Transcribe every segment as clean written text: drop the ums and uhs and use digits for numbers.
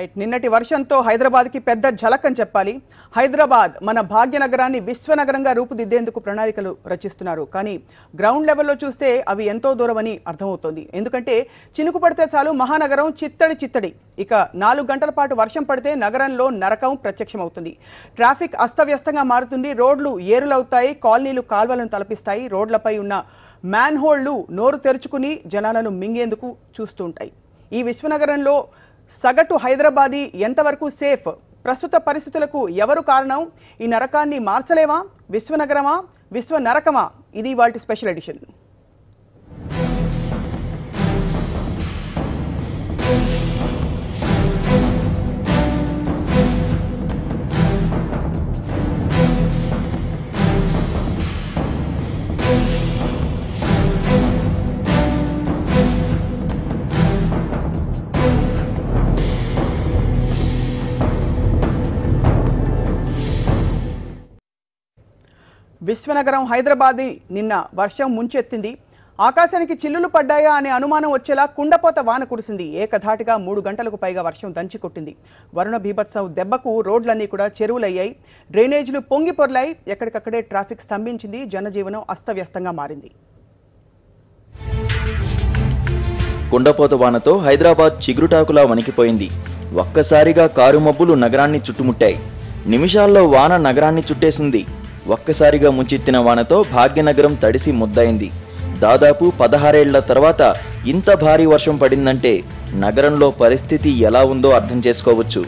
Right, నిన్నటి వర్షంతో హైదరాబాద్కి పెద్ద ఝలక్ అని చెప్పాలి. హైదరాబాద్ మన భాగ్యనగరాన్ని విశ్వనగరంగా రూపుదిద్దేందుకు ప్రణాళికలు రచిస్తున్నారు. కానీ గ్రౌండ్ లెవెల్లో చూస్తే అవి ఎంతో దూరమని అర్థమవుతోంది. ఎందుకంటే చినుకు పడితే చాలు మహానగరం చిత్తడి చిత్తడి. ఇక 4 గంటల పాటు వర్షం పడితే నగరంలో నరకం ప్రత్యక్షమవుతుంది. ట్రాఫిక్ అస్తవ్యస్తంగా మారుతుంది. రోడ్లు ఏరులవుతాయి, కాలనీలు కాల్వలను తలపిస్తాయి. రోడ్లపై ఉన్న మ్యాన్ హోల్లు నోరు తెరుచుకుని జనాలను మింగేందుకు చూస్తూ ఉంటాయి. ఈ విశ్వనగరంలో సగటు హైదరాబాదీ ఎంతవరకు సేఫ్? ప్రస్తుత పరిస్థితులకు ఎవరు కారణం? ఈ నరకాన్ని మార్చలేమా? విశ్వనగరమా, విశ్వ నరకమా? ఇది ఇవాల్టి స్పెషల్ ఎడిషన్. విశ్వనగరం హైదరాబాదీ నిన్న వర్షం ముంచెత్తింది. ఆకాశానికి చిల్లులు పడ్డాయా అనే అనుమానం వచ్చేలా కుండపోత వాన కురిసింది. ఏకధాటిగా 3 గంటలకు పైగా వర్షం దంచికొట్టింది. వరుణ బీభత్సం దెబ్బకు రోడ్లన్నీ కూడా చెరువులయ్యాయి, డ్రైనేజీలు పొంగి పొర్లాయి. ఎక్కడికక్కడే ట్రాఫిక్ స్తంభించింది, జనజీవనం అస్తవ్యస్తంగా మారింది. కుండపోత వానతో హైదరాబాద్ చిగురుటాకులా వణికిపోయింది. ఒక్కసారిగా కారు మబ్బులు నగరాన్ని చుట్టుముట్టాయి. నిమిషాల్లో వాన నగరాన్ని చుట్టేసింది. ఒక్కసారిగా ముంచెత్తిన వానతో భాగ్యనగరం తడిసి ముద్దయింది. దాదాపు 16 ఏళ్ల తర్వాత ఇంత భారీ వర్షం పడిందంటే నగరంలో పరిస్థితి ఎలా ఉందో అర్థం చేసుకోవచ్చు.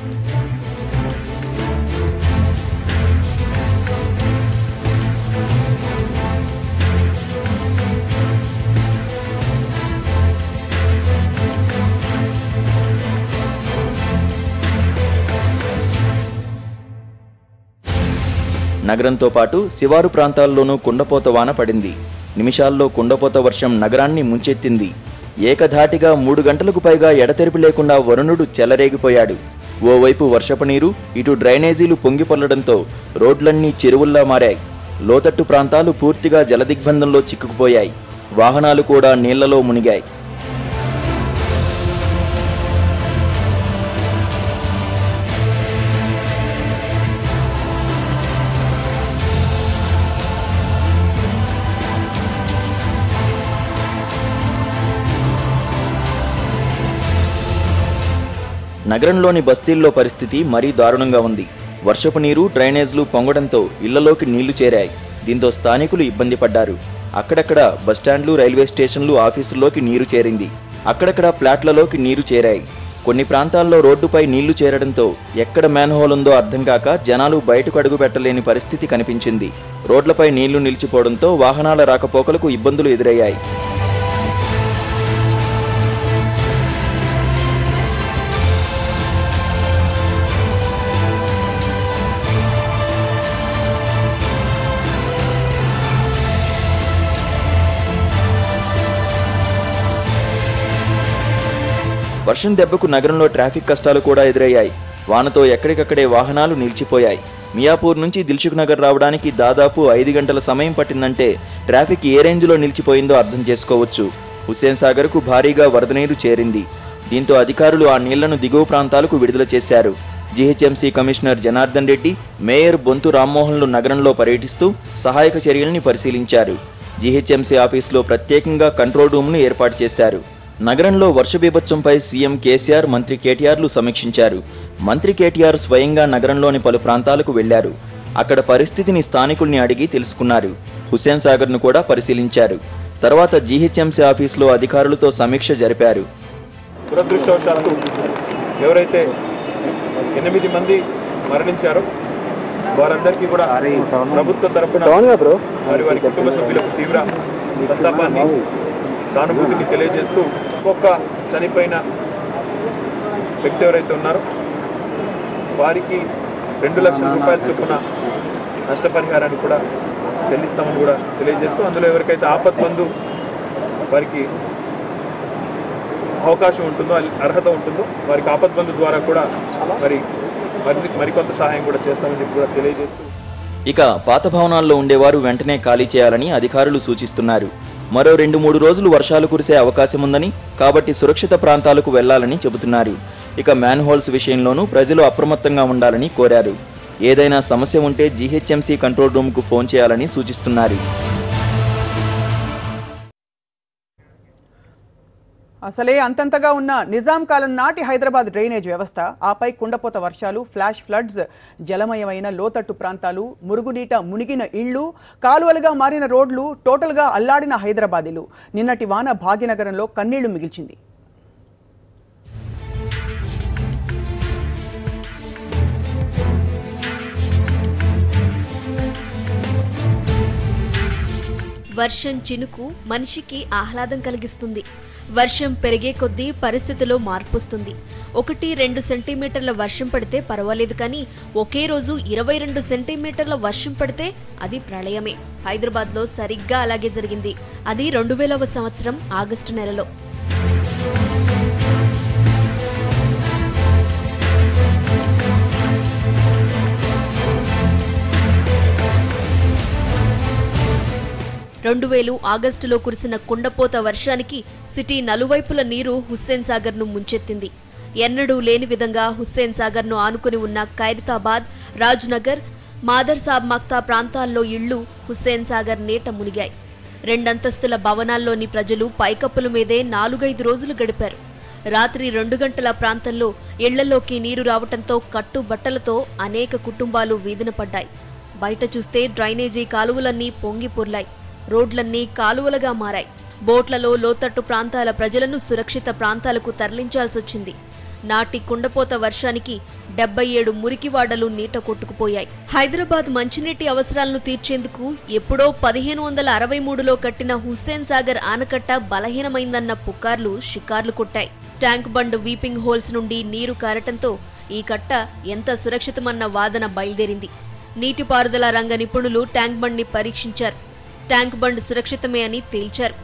నగరంతో పాటు శివారు ప్రాంతాల్లోనూ కుండపోత వాన పడింది. నిమిషాల్లో కుండపోత వర్షం నగరాన్ని ముంచెత్తింది. ఏకధాటిగా 3 గంటలకు పైగా ఎడతెరిపి లేకుండా వరుణుడు చెలరేగిపోయాడు. ఓవైపు వర్షపు నీరు, ఇటు డ్రైనేజీలు పొంగిపొల్లడంతో రోడ్లన్నీ చెరువుల్లా మారాయి. లోతట్టు ప్రాంతాలు పూర్తిగా జలదిగ్బంధంలో చిక్కుకుపోయాయి. వాహనాలు కూడా నీళ్లలో మునిగాయి. నగరంలోని బస్తీల్లో పరిస్థితి మరీ దారుణంగా ఉంది. వర్షపు నీరు, డ్రైనేజ్లు పొంగడంతో ఇళ్లలోకి నీళ్లు చేరాయి. దీంతో స్థానికులు ఇబ్బంది పడ్డారు. అక్కడక్కడ బస్టాండ్లు, రైల్వే స్టేషన్లు, ఆఫీసుల్లోకి నీరు చేరింది. అక్కడక్కడ ఫ్లాట్లలోకి నీరు చేరాయి. కొన్ని ప్రాంతాల్లో రోడ్డుపై నీళ్లు చేరడంతో ఎక్కడ మ్యాన్హోల్ ఉందో అర్థం కాక జనాలు బయటకు అడుగు పెట్టలేని పరిస్థితి కనిపించింది. రోడ్లపై నీళ్లు నిలిచిపోవడంతో వాహనాల రాకపోకలకు ఇబ్బందులు ఎదురయ్యాయి. వర్షం దెబ్బకు నగరంలో ట్రాఫిక్ కష్టాలు కూడా ఎదురయ్యాయి. వానతో ఎక్కడికక్కడే వాహనాలు నిలిచిపోయాయి. మియాపూర్ నుంచి దిల్సుఖ్ నగర్ రావడానికి దాదాపు 5 గంటల సమయం పట్టిందంటే ట్రాఫిక్ ఏ రేంజ్లో నిలిచిపోయిందో అర్థం చేసుకోవచ్చు. హుస్సేన్ సాగర్కు భారీగా వరద నీరు చేరింది. దీంతో అధికారులు ఆ నీళ్లను దిగువ ప్రాంతాలకు విడుదల చేశారు. GHMC commissioner Janardhan Reddy, mayor Bonthu రామ్మోహన్లు నగరంలో పర్యటిస్తూ సహాయక చర్యల్ని పరిశీలించారు. జీహెచ్ఎంసీ ఆఫీసులో ప్రత్యేకంగా కంట్రోల్ రూమ్ను ఏర్పాటు చేశారు. నగరంలో వర్ష బీభత్సంపై సీఎం కేసీఆర్, మంత్రి కేటీఆర్లు సమీక్షించారు. మంత్రి కేటీఆర్ స్వయంగా నగరంలోని పలు ప్రాంతాలకు వెళ్లారు. అక్కడ పరిస్థితిని స్థానికుల్ని అడిగి తెలుసుకున్నారు. హుస్సేన్ సాగర్ను కూడా పరిశీలించారు. తర్వాత జీహెచ్ఎంసీ ఆఫీసులో అధికారులతో సమీక్ష జరిపారు. దురదృష్టవశాత్తు ఎవరైతే 8 మంది మరణించారో వారందరికీ కూడా ప్రభుత్వ తరఫున వారి కుటుంబ సభ్యులకు తీవ్ర సంతాపాన్ని, సానుభూతిని తెలియజేస్తూ ఒక్కొక్క చనిపోయిన వ్యక్తి ఎవరైతే ఉన్నారో వారికి 2 లక్షల రూపాయల చొప్పున నష్టపరిహారాన్ని కూడా చెల్లిస్తామని కూడా తెలియజేస్తూ, అందులో ఎవరికైతే ఆపత్మందు వారికి అవకాశం ఉంటుందో, అర్హత ఉంటుందో వారికి ఆపత్బంధు ద్వారా కూడా మరికొంత సహాయం కూడా చేస్తామని చెప్పి కూడా తెలియజేస్తూ, ఇక పాత భవనాల్లో ఉండేవారు వెంటనే ఖాళీ చేయాలని అధికారులు సూచిస్తున్నారు. మరో 2-3 రోజులు వర్షాలు కురిసే అవకాశం ఉందని, కాబట్టి సురక్షిత ప్రాంతాలకు వెళ్లాలని చెబుతున్నారు. ఇక మ్యాన్ హోల్స్ విషయంలోనూ ప్రజలు అప్రమత్తంగా ఉండాలని కోరారు. ఏదైనా సమస్య ఉంటే జీహెచ్ఎంసీ కంట్రోల్ రూమ్కు ఫోన్ చేయాలని సూచిస్తున్నారు. అసలే అంతంతగా ఉన్న నిజాం కాలం నాటి హైదరాబాద్ డ్రైనేజ్ వ్యవస్థ, ఆపై కుండపోత వర్షాలు, ఫ్లాష్ ఫ్లడ్స్, జలమయమైన లోతట్టు ప్రాంతాలు, మురుగునీట మునిగిన ఇళ్లు, కాలువలుగా మారిన రోడ్లు, టోటల్గా అల్లాడిన హైదరాబాదీలు. నిన్నటి వాన భాగ్యనగరంలో కన్నీళ్లు మిగిల్చింది. వర్షం చినుకు మనిషికి ఆహ్లాదం కలిగిస్తుంది. వర్షం పెరిగే కొద్దీ పరిస్థితిలో మార్పు వస్తుంది. 1-2 సెంటీమీటర్ల వర్షం పడితే పర్వాలేదు, కానీ ఒకే రోజు 22 సెంటీమీటర్ల వర్షం పడితే అది ప్రళయమే. హైదరాబాద్లో సరిగ్గా అలాగే జరిగింది. అది 2000వ సంవత్సరం ఆగస్టు నెలలో. ఆగస్టులో కురిసిన కుండపోత వర్షానికి సిటీ నలువైపుల నీరు హుస్సేన్ సాగర్ను ముంచెత్తింది. ఎన్నడూ లేని విధంగా హుస్సేన్ సాగర్ను ఆనుకుని ఉన్న ఖైరతాబాద్, రాజ్నగర్, మాదర్ సాబ్ మక్తా ప్రాంతాల్లో ఇళ్లు హుస్సేన్ సాగర్ నీట మునిగాయి. 2 అంతస్తుల భవనాల్లోని ప్రజలు పైకప్పుల మీదే 4-5 రోజులు గడిపారు. రాత్రి 2 గంటల ప్రాంతంలో ఇళ్లలోకి నీరు రావడంతో కట్టుబట్టలతో అనేక కుటుంబాలు వీధిన పడ్డాయి. బయట చూస్తే డ్రైనేజీ కాలువలన్నీ పొంగి పొర్లాయి. రోడ్లన్నీ కాలువలుగా మారాయి. బోట్లలో లోతట్టు ప్రాంతాల ప్రజలను సురక్షిత ప్రాంతాలకు తరలించాల్సొచ్చింది. నాటి కుండపోత వర్షానికి 77 మురికివాడలు నీట కొట్టుకుపోయాయి. హైదరాబాద్ మంచినీటి అవసరాలను తీర్చేందుకు ఎప్పుడో 1563లో కట్టిన హుస్సేన్ సాగర్ ఆనకట్ట బలహీనమైందన్న పుకార్లు షికార్లు కొట్టాయి. ట్యాంక్ బండ్ వీపింగ్ హోల్స్ నుండి నీరు కారటంతో ఈ కట్ట ఎంత సురక్షితమన్న వాదన బయలుదేరింది. నీటిపారుదల రంగ నిపుణులు ట్యాంక్ బండ్ ని పరీక్షించారు. ట్యాంక్ బండ్ సురక్షితమే అని తేల్చారు.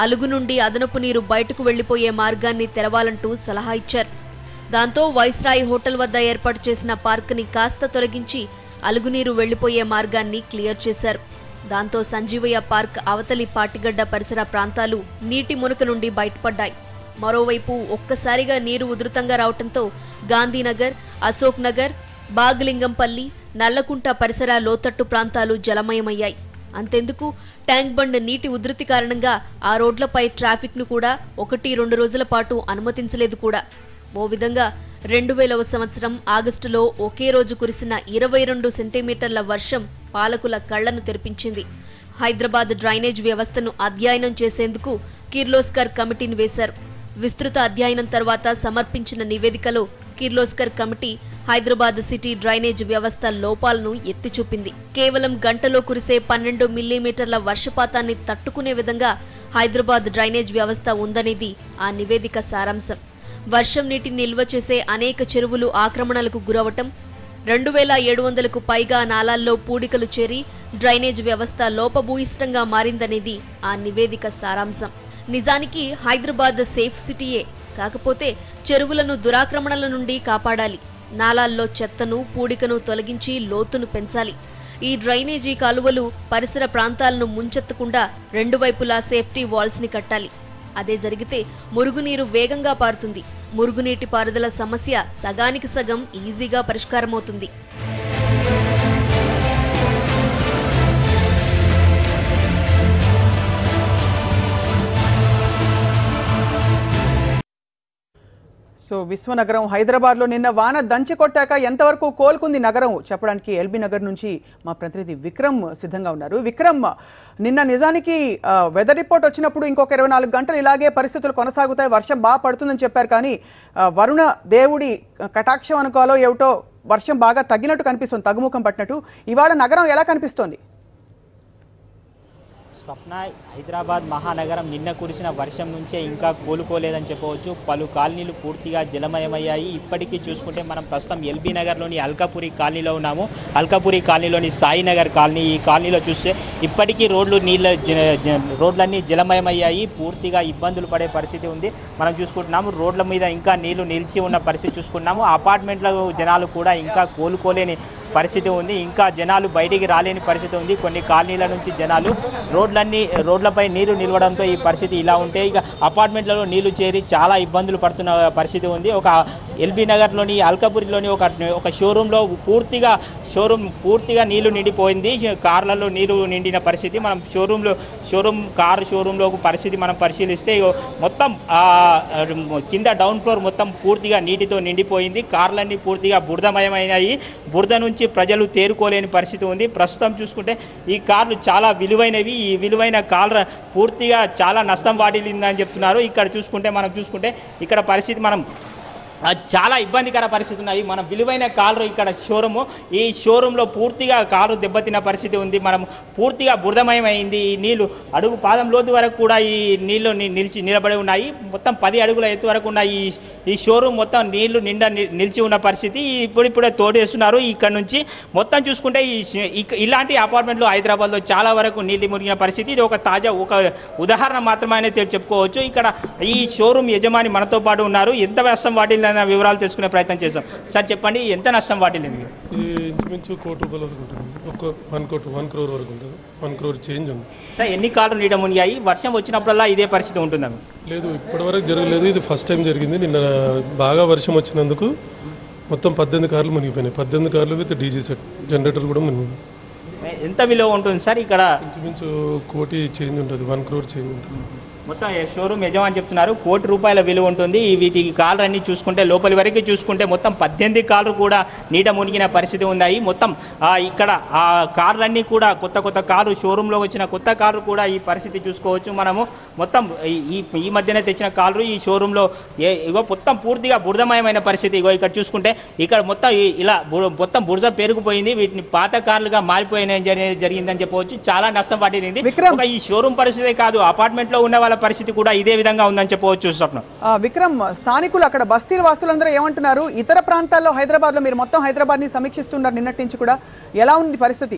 అలుగు నుండి అదనపు నీరు బయటకు వెళ్లిపోయే మార్గాన్ని తెరవాలంటూ సలహా ఇచ్చారు. దాంతో వైస్రాయ్ హోటల్ వద్ద ఏర్పాటు చేసిన పార్కుని కాస్త తొలగించి అలుగునీరు వెళ్లిపోయే మార్గాన్ని క్లియర్ చేశారు. దాంతో సంజీవయ్య పార్క్ అవతలి పాటిగడ్డ పరిసర ప్రాంతాలు నీటి మునక నుండి బయటపడ్డాయి. మరోవైపు ఒక్కసారిగా నీరు ఉధృతంగా రావడంతో గాంధీనగర్, అశోక్ నగర్, బాగ్లింగంపల్లి, నల్లకుంట పరిసర లోతట్టు ప్రాంతాలు జలమయమయ్యాయి. అంతెందుకు, ట్యాంక్ బండ్ నీటి ఉధృతి కారణంగా ఆ రోడ్లపై ట్రాఫిక్ ను కూడా 1-2 రోజుల పాటు అనుమతించలేదు కూడా. ఓ విధంగా 2000వ సంవత్సరం ఆగస్టులో ఒకే రోజు కురిసిన 22 సెంటీమీటర్ల వర్షం పాలకుల కళ్లను తెరిపించింది. హైదరాబాద్ డ్రైనేజ్ వ్యవస్థను అధ్యయనం చేసేందుకు కిర్లోస్కర్ కమిటీని వేశారు. విస్తృత అధ్యయనం తర్వాత సమర్పించిన నివేదికలో Kirloskar committee Hyderabad city drainage వ్యవస్థ లోపాలను ఎత్తి చూపింది. కేవలం గంటలో కురిసే 12 మిల్లీమీటర్ల వర్షపాతాన్ని తట్టుకునే విధంగా హైదరాబాద్ డ్రైనేజ్ వ్యవస్థ ఉందనేది ఆ నివేదిక సారాంశం. వర్షం నీటిని నిల్వ చేసే అనేక చెరువులు ఆక్రమణలకు గురవటం, 2700కు పైగా నాలాల్లో పూడికలు చేరి డ్రైనేజ్ వ్యవస్థ లోపభూయిష్టంగా మారిందనేది ఆ నివేదిక సారాంశం. నిజానికి హైదరాబాద్ సేఫ్ సిటీయే, కాకపోతే చెరువులను దురాక్రమణల నుండి కాపాడాలి. నాలాల్లో చెత్తను, పూడికను తొలగించి లోతును పెంచాలి. ఈ డ్రైనేజీ కాలువలు పరిసర ప్రాంతాలను ముంచెత్తకుండా 2 వైపులా సేఫ్టీ వాల్స్ ని కట్టాలి. అదే జరిగితే మురుగునీరు వేగంగా పారుతుంది. మురుగునీటి పారుదల సమస్య సగానికి సగం ఈజీగా పరిష్కారమవుతుంది. సో విశ్వనగరం హైదరాబాద్లో నిన్న వాన దంచి కొట్టాక ఎంతవరకు కోలుకుంది నగరం చెప్పడానికి ఎల్బీ నగర్ నుంచి మా ప్రతినిధి విక్రమ్ సిద్ధంగా ఉన్నారు. విక్రమ్, నిన్న నిజానికి వెదర్ రిపోర్ట్ వచ్చినప్పుడు ఇంకొక 24 గంటలు ఇలాగే పరిస్థితులు కొనసాగుతాయి, వర్షం బాగా పడుతుందని చెప్పారు. కానీ వరుణ దేవుడి కటాక్షం అనుకోవాలో ఏమిటో వర్షం బాగా తగ్గినట్టు కనిపిస్తుంది, తగ్గుముఖం పట్టినట్టు. ఇవాళ నగరం ఎలా కనిపిస్తోంది? స్వప్న, హైదరాబాద్ మహానగరం నిన్న కురిసిన వర్షం నుంచే ఇంకా కోలుకోలేదని చెప్పవచ్చు. పలు కాలనీలు పూర్తిగా జలమయమయ్యాయి. ఇప్పటికీ చూసుకుంటే మనం ప్రస్తుతం ఎల్బీ నగర్లోని అల్కాపురి కాలనీలో ఉన్నాము. అల్కాపురి కాలనీలోని సాయినగర్ కాలనీ, ఈ కాలనీలో చూస్తే ఇప్పటికీ రోడ్లన్నీ జలమయమయ్యాయి. పూర్తిగా ఇబ్బందులు పడే పరిస్థితి ఉంది. మనం చూసుకుంటున్నాము రోడ్ల మీద ఇంకా నీళ్లు నిలిచి ఉన్న పరిస్థితి చూసుకుంటున్నాము. అపార్ట్మెంట్ల జనాలు కూడా ఇంకా కోలుకోలేని పరిస్థితి ఉంది. ఇంకా జనాలు బయటికి రాలేని పరిస్థితి ఉంది. కొన్ని కాలనీల నుంచి జనాలు రోడ్లపై నీరు నిలవడంతో ఈ పరిస్థితి ఇలా ఉంటే ఇక అపార్ట్మెంట్లలో నీళ్లు చేరి చాలా ఇబ్బందులు పడుతున్న పరిస్థితి ఉంది. ఒక ఎల్బీ నగర్లోని అల్కాపురిలోని ఒక షోరూంలో పూర్తిగా నీళ్లు నిండిపోయింది. కార్లలో నీరు నిండిన పరిస్థితి. మనం షోరూంలో పరిస్థితి మనం పరిశీలిస్తే మొత్తం కింద డౌన్ ఫ్లోర్ మొత్తం పూర్తిగా నీటితో నిండిపోయింది. కార్లన్నీ పూర్తిగా బురదమయమైనాయి. బురద నుంచి ప్రజలు తేరుకోలేని పరిస్థితి ఉంది. ప్రస్తుతం చూసుకుంటే ఈ కార్లు చాలా విలువైనవి. ఈ విలువైన కార్ల పూర్తిగా చాలా నష్టం వాటిల్లిందని చెప్తున్నారు. ఇక్కడ చూసుకుంటే ఇక్కడ పరిస్థితి మనం చాలా ఇబ్బందికర పరిస్థితి ఉన్నాయి. మనం విలువైన కారు ఇక్కడ ఈ షోరూంలో పూర్తిగా కారు దెబ్బతిన్న పరిస్థితి ఉంది. మనం పూర్తిగా బురదమయమైంది. ఈ నీళ్లు అడుగు పాదం లోతు వరకు కూడా ఈ నీళ్లు నిలబడి ఉన్నాయి. మొత్తం 10 అడుగుల ఎత్తు వరకు ఉన్న ఈ షోరూమ్ మొత్తం నీళ్లు నిలిచి ఉన్న పరిస్థితి. ఇప్పుడే తోడేస్తున్నారు. ఇక్కడ నుంచి మొత్తం చూసుకుంటే ఇలాంటి అపార్ట్మెంట్లు హైదరాబాద్లో చాలా వరకు నీళ్లు మునిగిన పరిస్థితి. ఇది ఒక ఉదాహరణ మాత్రమే చెప్పుకోవచ్చు. ఇక్కడ ఈ షోరూమ్ యజమాని మనతో పాటు ఉన్నారు. ఎంత నష్టం వాటిల్లిందన్న వివరాలు తెలుసుకునే ప్రయత్నం చేస్తాం. సార్ చెప్పండి, ఎంత నష్టం వాటిల్లింది? ఇంచుమించు ₹1 కోటి వరకు ఉంటుంది. ఒక 1 crore వరకు ఉంటుంది. 1 crore చేంజ్ ఉంది. సార్ ఎన్ని కార్లు నీట మునిగాయి? వర్షం వచ్చినప్పుడల్లా ఇదే పరిస్థితి ఉంటుందా? లేదు, ఇప్పటివరకు జరగలేదు. ఇది ఫస్ట్ టైం జరిగింది. నిన్న బాగా వర్షం వచ్చినందుకు మొత్తం 18 కార్లు మునిగిపోయినాయి. 18 కార్లు విత్ డీజీ సెట్ జనరేటర్ కూడా మునిగింది. ఎంత విలువ ఉంటుంది సార్ ఇక్కడ? ఇంచుమించు ₹1 చేంజ్ ఉంటుంది. 1 crore చేంజ్ ఉంటుంది. మొత్తం షోరూమ్ యజమాని చెప్తున్నారు ₹1 విలువ ఉంటుంది. వీటి కార్లు అన్ని చూసుకుంటే లోపలి వరకు చూసుకుంటే మొత్తం 18 కార్లు కూడా నీట మునిగిన పరిస్థితి ఉన్నాయి. మొత్తం ఇక్కడ ఆ కార్లన్నీ కూడా కొత్త కారు షోరూంలో వచ్చిన కొత్త కారు కూడా ఈ పరిస్థితి చూసుకోవచ్చు మనము. మొత్తం ఈ మధ్యనే తెచ్చిన కార్లు ఈ షోరూంలో మొత్తం పూర్తిగా బురదమయమైన పరిస్థితి. ఇక్కడ చూసుకుంటే ఇక్కడ మొత్తం ఇలా మొత్తం బురద పెరిగిపోయింది. వీటిని పాత కార్లుగా మారిపోయినాయి జరిగిందని చెప్పవచ్చు. చాలా నష్టం వాటిల్లింది. ఈ షోరూమ్ పరిస్థితే కాదు, అపార్ట్మెంట్ లో ఉన్న వాళ్ళ పరిస్థితి కూడా ఇదే విధంగా ఉందని చెప్పవచ్చు. స్వప్న, విక్రమ్, స్థానికులు అక్కడ బస్తీల వాసులందరూ ఏమంటున్నారు? ఇతర ప్రాంతాల్లో హైదరాబాద్ లో మీరు మొత్తం హైదరాబాద్ ని సమీక్షిస్తున్నారు నిన్నటి నుంచి కూడా, ఎలా ఉంది పరిస్థితి?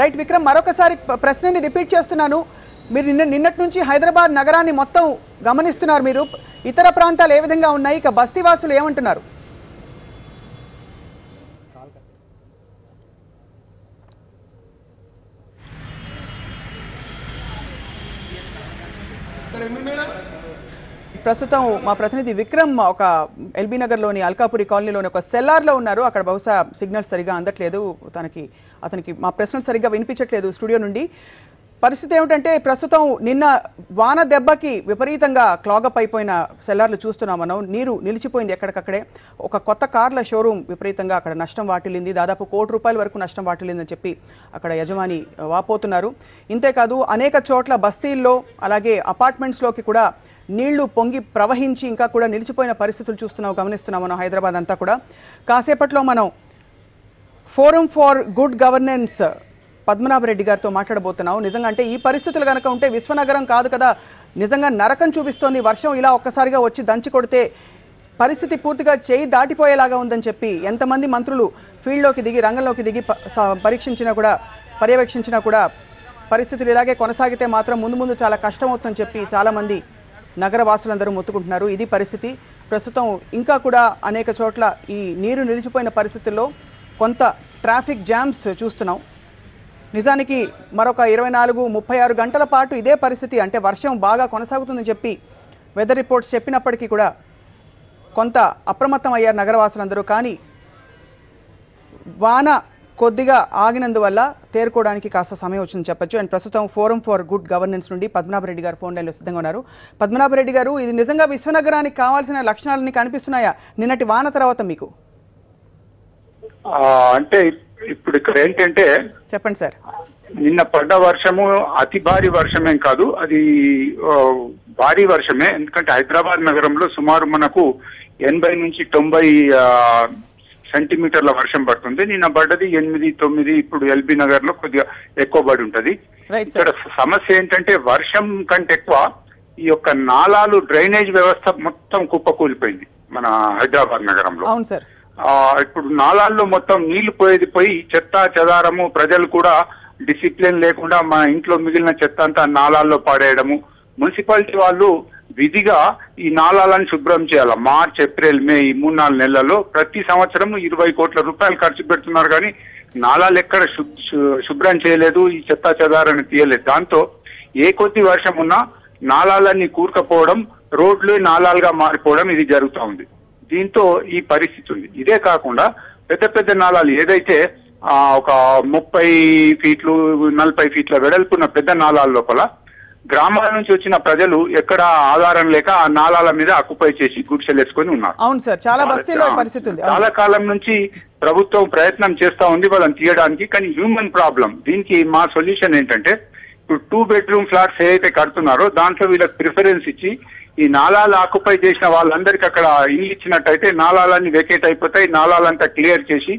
రైట్ విక్రమ్, మరొకసారి ప్రశ్నని రిపీట్ చేస్తున్నాను. మీరు నిన్నటి నుంచి హైదరాబాద్ నగరాన్ని మొత్తం గమనిస్తున్నారు. మీరు ఇతర ప్రాంతాలు ఏ విధంగా ఉన్నాయి? ఇక బస్తీవాసులు ఏమంటున్నారు? ప్రస్తుతం మా ప్రతినిధి విక్రమ్ ఒక ఎల్బీ నగర్లోని అల్కాపురి కాలనీలోని ఒక సెల్లార్లో ఉన్నారు. అక్కడ బహుశా సిగ్నల్ సరిగా అందట్లేదు. అతనికి మా ప్రశ్నలు సరిగ్గా వినిపించట్లేదు స్టూడియో నుండి. పరిస్థితి ఏమిటంటే, ప్రస్తుతం నిన్న వాన దెబ్బకి విపరీతంగా క్లాగప్ అయిపోయిన సెల్లార్లు చూస్తున్నాం మనం. నీరు నిలిచిపోయింది ఎక్కడికక్కడే. ఒక కొత్త కార్ల షోరూమ్ విపరీతంగా అక్కడ నష్టం వాటిల్లింది. దాదాపు ₹1 కోటి వరకు నష్టం వాటిల్లిందని చెప్పి అక్కడ యజమాని వాపోతున్నారు. ఇంతేకాదు అనేక చోట్ల బస్తీల్లో అలాగే అపార్ట్మెంట్స్లోకి కూడా నీళ్లు పొంగి ప్రవహించి ఇంకా కూడా నిలిచిపోయిన పరిస్థితులు గమనిస్తున్నాం మనం హైదరాబాద్ అంతా కూడా. కాసేపట్లో మనం forum for good governance Padmanabha Reddy గారితో మాట్లాడబోతున్నాం. నిజంగా అంటే ఈ పరిస్థితులు కనుక ఉంటే విశ్వనగరం కాదు కదా, నిజంగా నరకం చూపిస్తోంది. వర్షం ఇలా ఒక్కసారిగా వచ్చి దంచి కొడితే పరిస్థితి పూర్తిగా చేయి దాటిపోయేలాగా ఉందని చెప్పి ఎంతమంది మంత్రులు ఫీల్డ్లోకి దిగి రంగంలోకి దిగి పర్యవేక్షించినా కూడా పరిస్థితులు ఇలాగే కొనసాగితే మాత్రం ముందు చాలా కష్టమవుతుందని చెప్పి చాలామంది నగర వాసులందరూ మొత్తుకుంటున్నారు. ఇది పరిస్థితి. ప్రస్తుతం ఇంకా కూడా అనేక చోట్ల ఈ నీరు నిలిచిపోయిన పరిస్థితుల్లో కొంత ట్రాఫిక్ జామ్స్ చూస్తున్నాం. నిజానికి మరొక 24-36 గంటల పాటు ఇదే పరిస్థితి, అంటే వర్షం బాగా కొనసాగుతుందని చెప్పి వెదర్ రిపోర్ట్స్ చెప్పినప్పటికీ కూడా కొంత అప్రమత్తం అయ్యారు నగరవాసులందరూ. కానీ వాన కొద్దిగా ఆగినందువల్ల తేరుకోవడానికి కాస్త సమయం వచ్చిందని చెప్పొచ్చు. అండ్ ప్రస్తుతం ఫోరం ఫర్ గుడ్ గవర్నెన్స్ నుండి పద్మనాభరెడ్డి గారు ఫోన్ లైన్లో సిద్ధంగా ఉన్నారు. పద్మనాభరెడ్డి గారు, ఇది నిజంగా విశ్వనగరానికి కావాల్సిన లక్షణాలని కనిపిస్తున్నాయా నిన్నటి వాన తర్వాత మీకు? అంటే ఇప్పుడు ఇక్కడ ఏంటంటే, చెప్పండి సార్. నిన్న పడ్డ వర్షము అతి భారీ వర్షమేం కాదు, అది భారీ వర్షమే. ఎందుకంటే హైదరాబాద్ నగరంలో సుమారు మనకు 80 నుంచి 90 సెంటీమీటర్ల వర్షం పడుతుంది. నిన్న పడ్డది 8-9. ఇప్పుడు ఎల్బీ నగర్ లో కొద్దిగా ఎక్కువ పడి ఉంటది. ఇక్కడ సమస్య ఏంటంటే, వర్షం కంటే ఎక్కువ ఈ యొక్క నాలాలు డ్రైనేజ్ వ్యవస్థ మొత్తం కుప్పకూలిపోయింది మన హైదరాబాద్ నగరంలో. అవును సార్. ఇప్పుడు నాలాల్లో మొత్తం నీళ్లు పోయి చెత్త చెదారము, ప్రజలు కూడా డిసిప్లిన్ లేకుండా మా ఇంట్లో మిగిలిన చెత్త అంతా నాలాల్లో పాడేయడము, మున్సిపాలిటీ వాళ్ళు విధిగా ఈ నాలాలను శుభ్రం చేయాలి. మార్చ్, ఏప్రిల్, మే ఈ 3-4 నెలల్లో ప్రతి సంవత్సరం 20 కోట్ల రూపాయలు ఖర్చు పెడుతున్నారు, కానీ నాలాలు ఎక్కడ శుభ్రం చేయలేదు, ఈ చెత్తా చెదారాన్ని తీయలేదు. దాంతో ఏ కొద్ది వర్షం ఉన్నా నాలాలన్నీ కూరుకపోవడం, రోడ్లు నాలాలుగా మారిపోవడం ఇది జరుగుతూ ఉంది. దీంతో ఈ పరిస్థితి ఉంది. ఇదే కాకుండా పెద్ద పెద్ద నాలాలు ఏదైతే ఒక 30 ఫీట్లు 40 ఫీట్ల వెడల్పున్న పెద్ద నాలాల లోపల గ్రామాల నుంచి వచ్చిన ప్రజలు ఎక్కడ ఆధారం లేక ఆ నాలాల మీద ఆక్యుపై చేసి గుడిసెలేసుకొని ఉన్నారు. అవును సార్, చాలా బస్తీలో పరిస్థితి ఉంది. చాలా కాలం నుంచి ప్రభుత్వం ప్రయత్నం చేస్తా ఉంది వాళ్ళని తీయడానికి, కానీ హ్యూమన్ ప్రాబ్లం. దీనికి మా సొల్యూషన్ ఏంటంటే, ఇప్పుడు 2 బెడ్రూమ్ ఫ్లాట్స్ ఏదైతే కడుతున్నారో దాంట్లో వీళ్ళకి ప్రిఫరెన్స్ ఇచ్చి ఈ నాలాలు ఆక్యుపై చేసిన వాళ్ళందరికీ అక్కడ ఇల్లు ఇచ్చినట్టయితే నాలాలన్నీ వెకేట్ అయిపోతాయి. నాలాలంతా క్లియర్ చేసి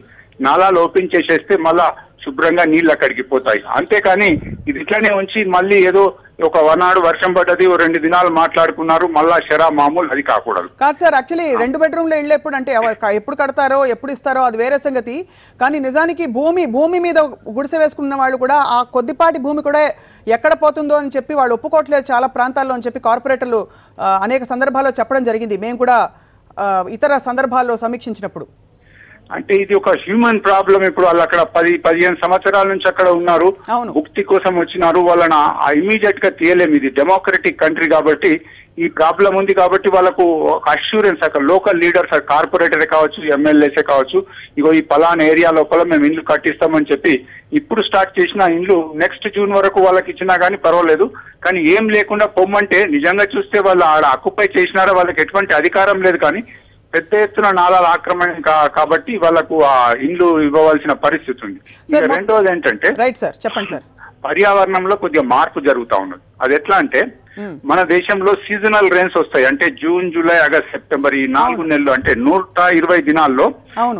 నాలాలు ఓపెన్ చేసేస్తే మళ్ళా శుభ్రంగా నీళ్ళు అక్కడికి పోతాయి. అంతేకాని ఇది ఇట్లానే ఉంచి మళ్ళీ ఏదో ఒక 1 నాడు వర్షం పడ్డది, 2 దినాలు మాట్లాడుకున్నారు, మళ్ళా షరా మామూలు, అది కాకూడదు. కాదు సార్, యాక్చువల్లీ 2 బెడ్రూమ్ల ఇళ్ళు ఎప్పుడు అంటే ఎప్పుడు కడతారో ఎప్పుడు ఇస్తారో అది వేరే సంగతి. కానీ నిజానికి భూమి మీద గుడిసె వేసుకున్న వాళ్ళు కూడా ఆ కొద్దిపాటి భూమి కూడా ఎక్కడ పోతుందో అని చెప్పి వాళ్ళు ఒప్పుకోవట్లేదు చాలా ప్రాంతాల్లో అని చెప్పి కార్పొరేటర్లు అనేక సందర్భాల్లో చెప్పడం జరిగింది. మేము కూడా ఇతర సందర్భాల్లో సమీక్షించినప్పుడు. అంటే ఇది ఒక హ్యూమన్ ప్రాబ్లం. ఇప్పుడు వాళ్ళు అక్కడ 10-15 సంవత్సరాల నుంచి అక్కడ ఉన్నారు, ముక్తి కోసం వచ్చినారు, వాళ్ళని ఇమీడియట్ గా తీయలేము. ఇది డెమోక్రటిక్ కంట్రీ కాబట్టి ఈ ప్రాబ్లం ఉంది కాబట్టి వాళ్ళకు అష్యూరెన్స్ అక్కడ లోకల్ లీడర్స్, కార్పొరేటరే కావచ్చు, ఎమ్మెల్యేసే కావచ్చు, ఇగో ఈ పలానా ఏరియా లోపల మేము ఇల్లు కట్టిస్తామని చెప్పి ఇప్పుడు స్టార్ట్ చేసిన ఇల్లు నెక్స్ట్ జూన్ వరకు వాళ్ళకి ఇచ్చినా కానీ పర్వాలేదు. కానీ ఏం లేకుండా పొమ్మంటే నిజంగా చూస్తే వాళ్ళు ఆడ ఆక్యుపై చేసినారా, వాళ్ళకి ఎటువంటి అధికారం లేదు. కానీ పెద్ద ఎత్తున నాలాల ఆక్రమణ కాబట్టి వాళ్ళకు ఆ ఇండ్లు ఇవ్వవలసిన పరిస్థితి ఉంది. ఇంకా రెండోది ఏంటంటే, రైట్ సార్, చెప్పండి సార్, పర్యావరణంలో కొద్దిగా మార్పు జరుగుతూ ఉన్నది. అది ఎట్లా అంటే, మన దేశంలో సీజనల్ రెయిన్స్ వస్తాయి. అంటే జూన్, జూలై, ఆగస్ట్, సెప్టెంబర్ ఈ 4 నెలలు, అంటే 120 దినాల్లో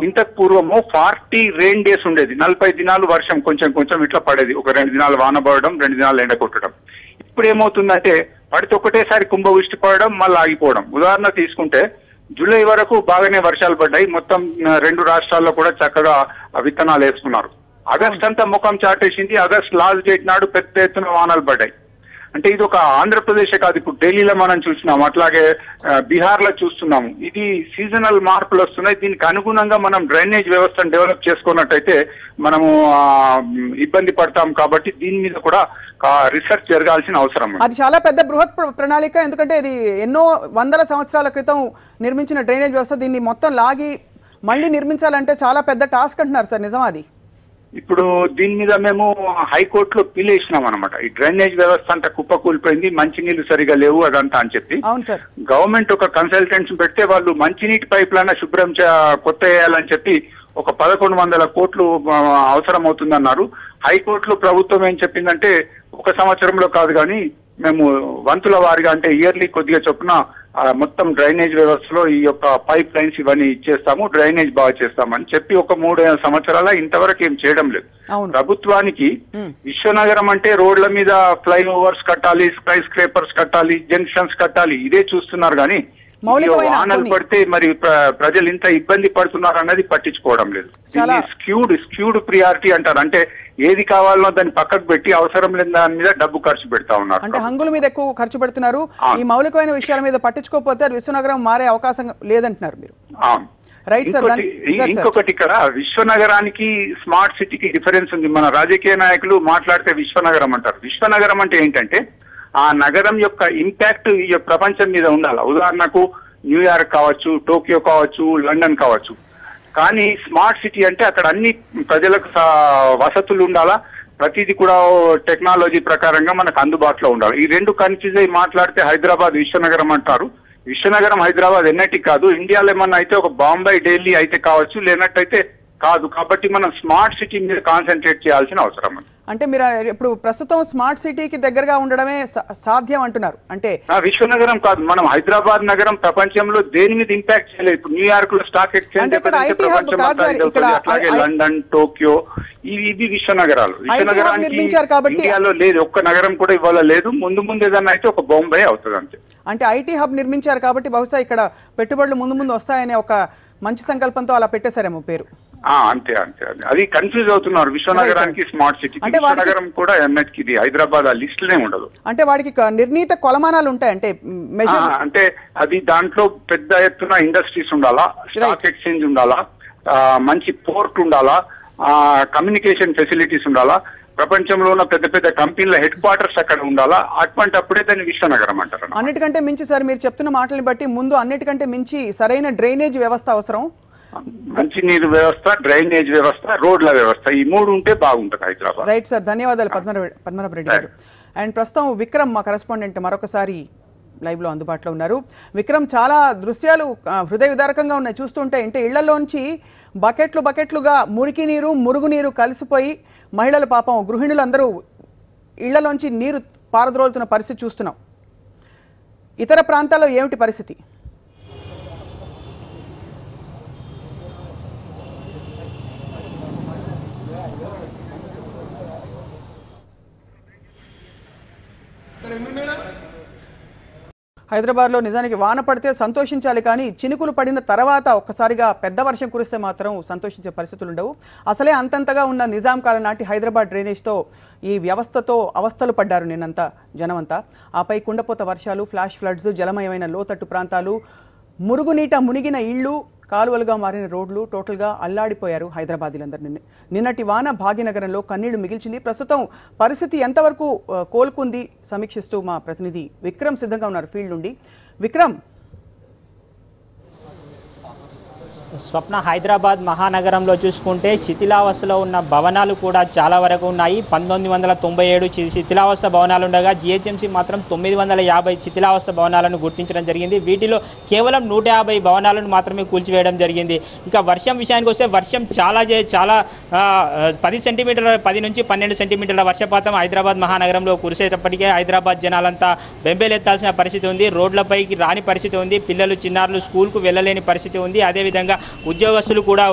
ఇంతకు పూర్వము 40 రెయిన్ డేస్ ఉండేది. 40 దినాలు వర్షం కొంచెం ఇట్లా పడేది. ఒక 2 దినాలు వాన పడడం, 2 దినాలు ఎండ కొట్టడం. ఇప్పుడు ఏమవుతుందంటే పడితే ఒకటేసారి కుంభవృష్టి పడడం, మళ్ళీ ఆగిపోవడం. ఉదాహరణ తీసుకుంటే జూలై వరకు బాగానే వర్షాలు పడ్డాయి, మొత్తం 2 రాష్ట్రాల్లో కూడా చక్కగా విత్తనాలు వేసుకున్నారు. ఆగస్ట్ అంతా ముఖం చాటేసింది. ఆగస్ట్ లాస్ట్ డేట్ నాడు పెద్ద ఎత్తున వానలు పడ్డాయి. అంటే ఇది ఒక ఆంధ్రప్రదేశే కాదు, ఇప్పుడు ఢిల్లీలో మనం చూస్తున్నాం, అట్లాగే బీహార్లో చూస్తున్నాము. ఇది సీజనల్ మార్పులు వస్తున్నాయి. దీనికి అనుగుణంగా మనం డ్రైనేజ్ వ్యవస్థను డెవలప్ చేసుకున్నట్టయితే మనము ఇబ్బంది పడతాం. కాబట్టి దీని మీద కూడా రీసెర్చ్ జరగాల్సిన అవసరం ఉంది. అది చాలా పెద్ద బృహత్ ప్రణాళిక. ఎందుకంటే ఇది ఎన్నో వందల సంవత్సరాల క్రితం నిర్మించిన డ్రైనేజ్ వ్యవస్థ. దీన్ని మొత్తం లాగి మళ్ళీ నిర్మించాలంటే చాలా పెద్ద టాస్క్ అంటున్నారు సార్, నిజమా అది? ఇప్పుడు దీని మీద మేము హైకోర్టులో పిలేసినాం అనమాట. ఈ డ్రైనేజ్ వ్యవస్థ అంతా కుప్పకూలిపోయింది, మంచినీళ్లు సరిగా లేవు అదంతా అని చెప్పి. గవర్నమెంట్ ఒక కన్సల్టెంట్స్ పెడితే వాళ్ళు మంచినీటి పైప్ లైన్ శుభ్రం కొత్త వేయాలని చెప్పి ఒక 1100 కోట్లు అవసరం అవుతుందన్నారు. హైకోర్టులో ప్రభుత్వం ఏం చెప్పిందంటే 1 సంవత్సరంలో కాదు కానీ మేము వంతుల వారిగా, అంటే ఇయర్లీ కొద్దిగా చొప్పున మొత్తం డ్రైనేజ్ వ్యవస్థలో ఈ యొక్క పైప్ లైన్స్ ఇవన్నీ ఇచ్చేస్తాము, డ్రైనేజ్ బాగా చేస్తామని చెప్పి ఒక 3 సంవత్సరాల ఇంతవరకు ఏం చేయడం లేదు. ప్రభుత్వానికి విశ్వనగరం అంటే రోడ్ల మీద ఫ్లైఓవర్స్ కట్టాలి, స్కై స్క్రేపర్స్ కట్టాలి, జంక్షన్స్ కట్టాలి, ఇదే చూస్తున్నారు. కానీ వానలు పడితే మరి ప్రజలు ఇంత ఇబ్బంది పడుతున్నారు అన్నది పట్టించుకోవడం లేదు. స్క్యూడ్ ప్రియారిటీ అంటారు. అంటే ఏది కావాలనో దాన్ని పక్కకు పెట్టి అవసరం లేని దాని మీద డబ్బు ఖర్చు పెడతా ఉన్నారు. అంటే హంగుల మీద ఎక్కువ ఖర్చు పెడుతున్నారు. ఈ మౌలికమైన విషయాల మీద పట్టించుకోకపోతే విశ్వనగరం మారే అవకాశం లేదంటున్నారు మీరు. ఇంకొకటి ఇక్కడ విశ్వనగరానికి స్మార్ట్ సిటీకి డిఫరెన్స్ ఉంది. మన రాజకీయ నాయకులు మాట్లాడితే విశ్వనగరం అంటారు. విశ్వనగరం అంటే ఏంటంటే ఆ నగరం యొక్క ఇంపాక్ట్ ఈ ప్రపంచం మీద ఉండాలి. ఉదాహరణకు న్యూయార్క్ కావచ్చు, టోక్యో కావచ్చు, లండన్ కావచ్చు. కానీ స్మార్ట్ సిటీ అంటే అక్కడ అన్ని ప్రజలకు వసతులు ఉండాలా, ప్రతిదీ కూడా టెక్నాలజీ ప్రకారంగా మనకు అందుబాటులో ఉండాలి. ఈ 2 కన్ఫ్యూజ్ అయి మాట్లాడితే హైదరాబాద్ విశ్వనగరం అంటారు. విశ్వనగరం హైదరాబాద్ ఎన్నటికి కాదు. ఇండియాలో ఏమన్నా అయితే ఒక బాంబే, ఢిల్లీ అయితే కావచ్చు, లేనట్టయితే కాదు. కాబట్టి మనం స్మార్ట్ సిటీ మీద కాన్సన్ట్రేట్ చేయాల్సిన అవసరం ఉంది. అంటే మీరు ఇప్పుడు ప్రస్తుతం స్మార్ట్ సిటీకి దగ్గరగా ఉండడమే సాధ్యం అంటున్నారు. అంటే విశ్వనగరం కాదు, మనం హైదరాబాద్ నగరం ప్రపంచంలో దేని మీద ఇంపాక్ట్ చేయలేదు. ఇప్పుడు న్యూయార్క్ లో స్టాక్ ఎక్స్చేంజ్ అట్లాగే లండన్, టోక్యో, ఇవి విశ్వనగరాలు. విశ్వనగరానికి ఇండియాలో లేదు, ఒక్క నగరం కూడా ఇవాళ లేదు. ముందు ఏదన్నా అయితే ఒక బాంబే అవుతుంది అంతే. అంటే ఐటీ హబ్ నిర్మించారు కాబట్టి బహుశా ఇక్కడ పెట్టుబడులు ముందు వస్తాయనే ఒక మంచి సంకల్పంతో అలా పెట్టేశారేమో పేరు. అంతే అంతే అంతే అది కన్ఫ్యూజ్ అవుతున్నారు. విశ్వనగరానికి స్మార్ట్ సిటీ, అంటే విశ్వనగరం కూడా ఎన్నటికి ఇది హైదరాబాద్ ఆ లిస్టులే ఉండదు. అంటే వాడికి నిర్ణీత కొలమానాలు ఉంటాయి, అంటే అంటే అది దాంట్లో పెద్ద ఎత్తున ఇండస్ట్రీస్ ఉండాలా, స్టాక్ ఎక్స్చేంజ్ ఉండాలా, మంచి పోర్ట్ ఉండాలా, కమ్యూనికేషన్ ఫెసిలిటీస్ ఉండాలా, ప్రపంచంలో ఉన్న పెద్ద పెద్ద కంపెనీల హెడ్ క్వార్టర్స్ అక్కడ ఉండాలా. అటువంటి అప్పుడే దాన్ని విశ్వనగరం అంటారు. అన్నిటికంటే మించి సార్ మీరు చెప్తున్న మాటల్ని బట్టి ముందు అన్నిటికంటే మించి సరైన డ్రైనేజ్ వ్యవస్థ అవసరం. మంచినీరు వ్యవస్థ, డ్రైనేజ్ వ్యవస్థ, రోడ్ల వ్యవస్థ, ఈ మూడు ఉంటే బాగుంటుంది హైదరాబాద్. రైట్ సార్, ధన్యవాదాలు పద్మనాభ రెడ్డి గారు. అండ్ ప్రస్తుతం విక్రమ్ మా కరెస్పాండెంట్ మరొకసారి లైవ్ లో అందుబాటులో ఉన్నారు. విక్రమ్, చాలా దృశ్యాలు హృదయ విదారకంగా ఉన్నాయి చూస్తుంటే. అంటే ఇళ్లలోంచి బకెట్లుగా మురికి నీరు, మురుగునీరు కలిసిపోయి మహిళలు, పాపం గృహిణులందరూ ఇళ్లలోంచి నీరు పారద్రోలుతున్న పరిస్థితి చూస్తున్నాం. ఇతర ప్రాంతాల్లో ఏమిటి పరిస్థితి? హైదరాబాద్లో నిజానికి వాన పడితే సంతోషించాలి, కానీ చినుకులు పడిన తర్వాత ఒక్కసారిగా పెద్ద వర్షం కురిస్తే మాత్రం సంతోషించే పరిస్థితులు ఉండవు. అసలే అంతంతగా ఉన్న నిజాం కాలం నాటి హైదరాబాద్ డ్రైనేజ్తో ఈ వ్యవస్థతో అవస్థలు పడ్డారు నిన్నంతా జనమంతా. ఆపై కుండపోత వర్షాలు, ఫ్లాష్ ఫ్లడ్స్, జలమయమైన లోతట్టు ప్రాంతాలు, మురుగునీట మునిగిన ఇళ్లు, కాలువలుగా మారిన రోడ్లు, టోటల్గా అల్లాడిపోయారు హైదరాబాదీలందరూ. నిన్నటి వాన భాగ్యనగరంలో కన్నీళ్లు మిగిల్చింది. ప్రస్తుతం పరిస్థితి ఎంతవరకు కోలుకుంది సమీక్షిస్తూ మా ప్రతినిధి విక్రమ్ సిద్ధంగా ఉన్నారు ఫీల్డ్ నుండి. విక్రమ్. స్వప్న, హైదరాబాద్ మహానగరంలో చూసుకుంటే శిథిలావస్థలో ఉన్న భవనాలు కూడా చాలా వరకు ఉన్నాయి. 1997 శిథిలావస్థ భవనాలు ఉండగా జిహెచ్ఎంసీ మాత్రం 950 శిథిలావస్థ భవనాలను గుర్తించడం జరిగింది. వీటిలో కేవలం 150 భవనాలను మాత్రమే కూల్చివేయడం జరిగింది. ఇంకా వర్షం విషయానికి వస్తే వర్షం చాలా 10 నుంచి 12 సెంటీమీటర్ల వర్షపాతం హైదరాబాద్ మహానగరంలో కురిసేటప్పటికే హైదరాబాద్ జనాలంతా బెంబేలెత్తాల్సిన పరిస్థితి ఉంది. రోడ్లపైకి రాని పరిస్థితి ఉంది. పిల్లలు, చిన్నారులు స్కూల్కు వెళ్ళలేని పరిస్థితి ఉంది. అదేవిధంగా ఉద్యోగస్తులు కూడా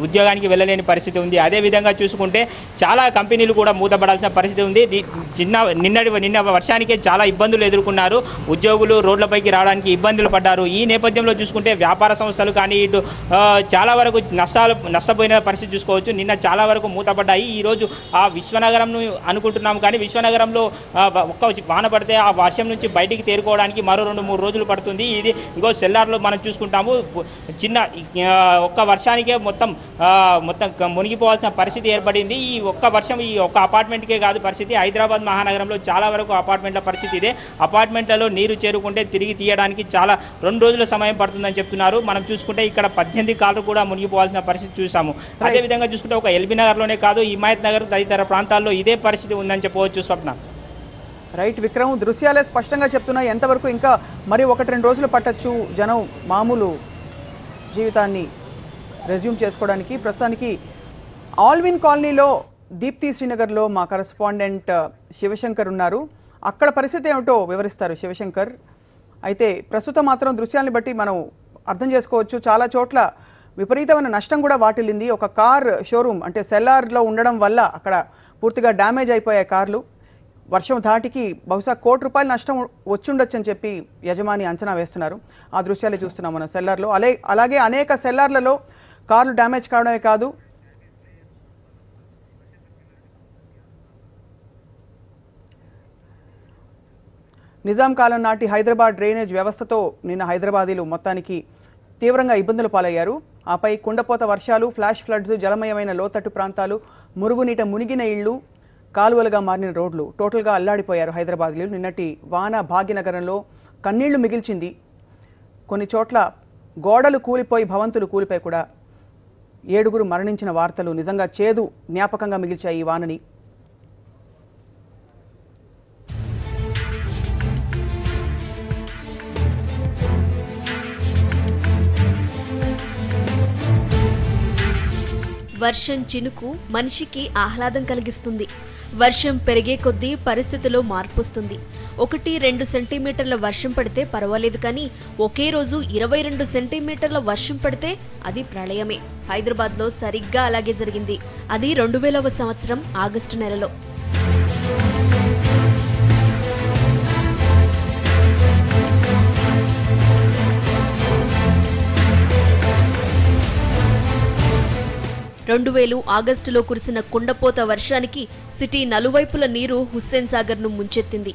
ఉద్యోగానికి వెళ్ళలేని పరిస్థితి ఉంది. అదేవిధంగా చూసుకుంటే చాలా కంపెనీలు కూడా మూతపడాల్సిన పరిస్థితి ఉంది. నిన్న వర్షానికే చాలా ఇబ్బందులు ఎదుర్కొన్నారు ఉద్యోగులు, రోడ్లపైకి రావడానికి ఇబ్బందులు పడ్డారు. ఈ నేపథ్యంలో చూసుకుంటే వ్యాపార సంస్థలు కానీ ఇటు చాలా వరకు నష్టపోయిన పరిస్థితి చూసుకోవచ్చు. నిన్న చాలా వరకు మూతపడ్డాయి. ఈరోజు ఆ విశ్వనగరంను అనుకుంటున్నాము, కానీ విశ్వనగరంలో ఒక్క వాన పడితే ఆ వర్షం నుంచి బయటికి తేరుకోవడానికి మరో 2-3 రోజులు పడుతుంది. ఇది ఇంకో సెల్లార్లో మనం చూసుకుంటాము. ఒక్క వర్షానికే మొత్తం మునిగిపోవాల్సిన పరిస్థితి ఏర్పడింది. ఈ ఒక్క వర్షం ఈ ఒక్క అపార్ట్మెంట్కే కాదు పరిస్థితి, హైదరాబాద్ మహానగరంలో చాలా వరకు అపార్ట్మెంట్ల పరిస్థితి ఇదే. అపార్ట్మెంట్లలో నీరు చేరుకుంటే తిరిగి తీయడానికి చాలా 2 రోజుల సమయం పడుతుందని చెప్తున్నారు. మనం చూసుకుంటే ఇక్కడ 18 కార్లు కూడా మునిగిపోవాల్సిన పరిస్థితి చూసాము. అదేవిధంగా చూసుకుంటే ఒక ఎల్బీ నగర్లోనే కాదు, హిమాయత్ నగర్ తదితర ప్రాంతాల్లో ఇదే పరిస్థితి ఉందని చెప్పవచ్చు. స్వప్న. రైట్ విక్రమ్, దృశ్యాలే స్పష్టంగా చెప్తున్నాయి. ఎంతవరకు ఇంకా మరి 1-2 రోజులు పట్టొచ్చు జనం మామూలు జీవితాన్ని రెజ్యూమ్ చేసుకోవడానికి? ప్రస్తుతానికి ఆల్విన్ కాలనీలో దీప్తి శ్రీనగర్లో మా కరెస్పాండెంట్ శివశంకర్ ఉన్నారు. అక్కడ పరిస్థితి ఏమిటో వివరిస్తారు శివశంకర్. అయితే ప్రస్తుతం మాత్రం దృశ్యాలను బట్టి మనం అర్థం చేసుకోవచ్చు, చాలా చోట్ల విపరీతమైన నష్టం కూడా వాటిల్లింది. ఒక కార్ షోరూమ్ అంటే సెల్లార్లో ఉండడం వల్ల అక్కడ పూర్తిగా డ్యామేజ్ అయిపోయాయి కార్లు. వర్షం ధాటికి బహుశా ₹1,00,00,000 నష్టం వచ్చుండొచ్చని చెప్పి యజమాని అంచనా వేస్తున్నారు. ఆ దృశ్యాలు చూస్తున్నాం మనం సెల్లార్లో. అలాగే అనేక సెల్లార్లలో కార్లు డ్యామేజ్ కావడమే కాదు, నిజాం కాలం నాటి హైదరాబాద్ డ్రైనేజ్ వ్యవస్థతో నిన్న హైదరాబాదీలు మొత్తానికి తీవ్రంగా ఇబ్బందులు పాలయ్యారు. ఆపై కుండపోత వర్షాలు, ఫ్లాష్ ఫ్లడ్స్, జలమయమైన లోతట్టు ప్రాంతాలు, మురుగునీట మునిగిన ఇళ్లు, కాలువలుగా మారిన రోడ్లు, టోటల్గా అల్లాడిపోయారు హైదరాబాద్లో. నిన్నటి వాన భాగ్యనగరంలో కన్నీళ్లు మిగిల్చింది. కొన్ని చోట్ల గోడలు కూలిపోయి, భవంతులు కూలిపోయి కూడా 7 మరణించిన వార్తలు నిజంగా చేదు జ్ఞాపకంగా మిగిల్చాయి ఈ వానని. వర్షం చినుకు మనిషికి ఆహ్లాదం కలిగిస్తుంది. వర్షం పెరిగే కొద్దీ పరిస్థితిలో మార్పు వస్తుంది. 1-2 సెంటీమీటర్ల వర్షం పడితే పర్వాలేదు, కానీ ఒకే రోజు 22 సెంటీమీటర్ల వర్షం పడితే అది ప్రళయమే. హైదరాబాద్లో సరిగ్గా అలాగే జరిగింది. అది 2000వ సంవత్సరం ఆగస్టు నెలలో. 2000 ఆగస్టులో కురిసిన కుండపోత వర్షానికి సిటీ నలువైపుల నీరు హుస్సేన్ సాగర్ను ముంచెత్తింది.